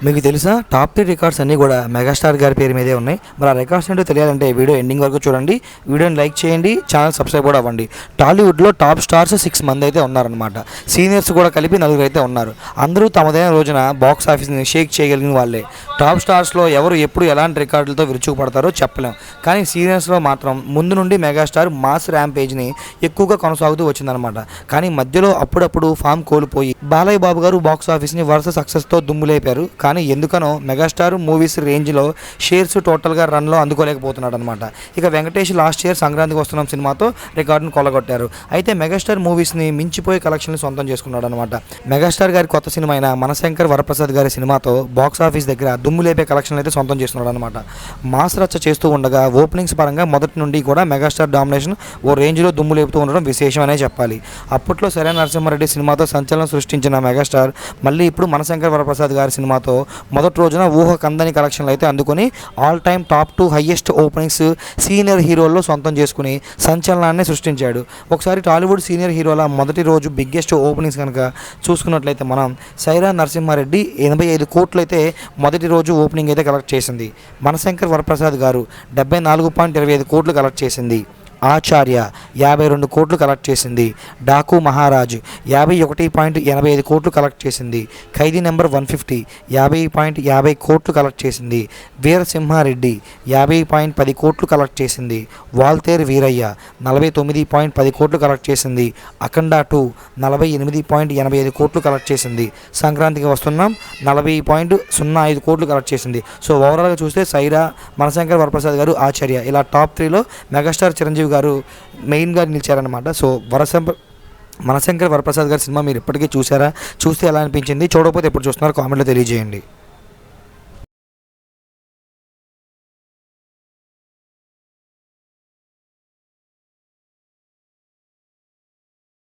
మీకు తెలుసా top 3 records అన్నీ కూడా మెగాస్టార్ గారి పేరు మీదే ఉన్నాయి. మరి ఆ రికార్డ్స్ ఏంటో తెలియాలంటే వీడియో ఎండింగ్ వరకు చూడండి, వీడియోని లైక్ చేయండి, ఛానల్ సబ్స్క్రైబ్ కూడా అవ్వండి. టాలీవుడ్లో టాప్ స్టార్స్ 6 మంది అయితే ఉన్నారనమాట. సీనియర్స్ కూడా కలిపి 4 అయితే ఉన్నారు. అందరూ తమదైన రోజున బాక్స్ ఆఫీస్ని షేక్ చేయగలిగిన వాళ్ళే. టాప్ స్టార్స్లో ఎవరు ఎప్పుడు ఎలాంటి రికార్డులతో విరుచుకుపడతారో చెప్పలేం. కానీ సీనియర్స్లో మాత్రం ముందు నుండి మెగాస్టార్ మాస్ ర్యాంపేజ్ని ఎక్కువగా కొనసాగుతూ వచ్చిందనమాట. కానీ మధ్యలో అప్పుడప్పుడు ఫామ్ కోల్పోయి బాలయ్య బాబు గారు బాక్స్ ఆఫీస్ని వరుస సక్సెస్తో దుమ్ములేపారు. కానీ ఎందుకనో మెగాస్టార్ మూవీస్ రేంజ్లో షేర్స్ టోటల్గా రన్లో అందుకోలేకపోతున్నాడు అనమాట. ఇక వెంకటేష్ లాస్ట్ ఇయర్ సంక్రాంతికి వస్తున్నాం సినిమాతో రికార్డును కొల్లగొట్టారు. అయితే మెగాస్టార్ మూవీస్ని మించిపోయే కలెక్షన్లు సొంతం చేసుకున్నాడు అనమాట. మెగాస్టార్ గారి కొత్త సినిమా అయిన మనశంకర్ వరప్రసాద్ గారి సినిమాతో బాక్స్ ఆఫీస్ దగ్గర దుమ్ము లేపే కలెక్షన్లు అయితే సొంతం చేసుకున్నాడు అనమాట. మాస్ రచ్చ చేస్తూ ఉండగా ఓపెనింగ్స్ పరంగా మొదటి నుండి కూడా మెగాస్టార్ డామినేషన్ ఓ రేంజ్లో దుమ్ము లేపుతూ ఉండడం విశేషమనే చెప్పాలి. అప్పట్లో సరైన నరసింహారెడ్డి సినిమాతో సంచలనం సృష్టించిన మెగాస్టార్ మళ్ళీ ఇప్పుడు మనశంకర్ వరప్రసాద్ గారి సినిమాతో మొదటి రోజున ఊహ కందని కలెక్షన్లు అయితే అందుకొని all time top 2 highest openings senior హీరోల్లో సొంతం చేసుకుని సంచలనాన్ని సృష్టించాడు. ఒకసారి టాలీవుడ్ సీనియర్ హీరోల మొదటి రోజు బిగ్గెస్ట్ ఓపెనింగ్స్ కనుక చూసుకున్నట్లయితే మనం సైరా నరసింహారెడ్డి 85 కోట్లు అయితే మొదటి రోజు ఓపెనింగ్ అయితే కలెక్ట్ చేసింది. మనశంకర్ వరప్రసాద్ గారు 74.25 కోట్లు కలెక్ట్ చేసింది. ఆచార్య 52 కోట్లు కలెక్ట్ చేసింది. డాకు మహారాజ్ 51.85 కోట్లు కలెక్ట్ చేసింది. ఖైదీ నెంబర్ 150 50.50 కోట్లు కలెక్ట్ చేసింది. వీరసింహారెడ్డి 50.10 కోట్లు కలెక్ట్ చేసింది. వాల్తేర్ వీరయ్య 49.10 కోట్లు కలెక్ట్ చేసింది. అఖండ 2 48.85 కోట్లు కలెక్ట్ చేసింది. సంక్రాంతికి వస్తున్నాం 40.05 కోట్లు కలెక్ట్ చేసింది. సో ఓవరాల్గా చూస్తే సైరా, మనశంకర్ వరప్రసాద్ గారు, ఆచార్య ఇలా టాప్ 3లో మెగాస్టార్ చిరంజీవి గారు మెయిన్గా నిలిచారనమాట. సో మనశంకర్ వరప్రసాద్ గారి సినిమా మీరు ఇప్పటికీ చూసారా? చూస్తే ఎలా అనిపించింది? చూడకపోతే ఎప్పుడు చూస్తున్నారో కామెంట్లో తెలియజేయండి.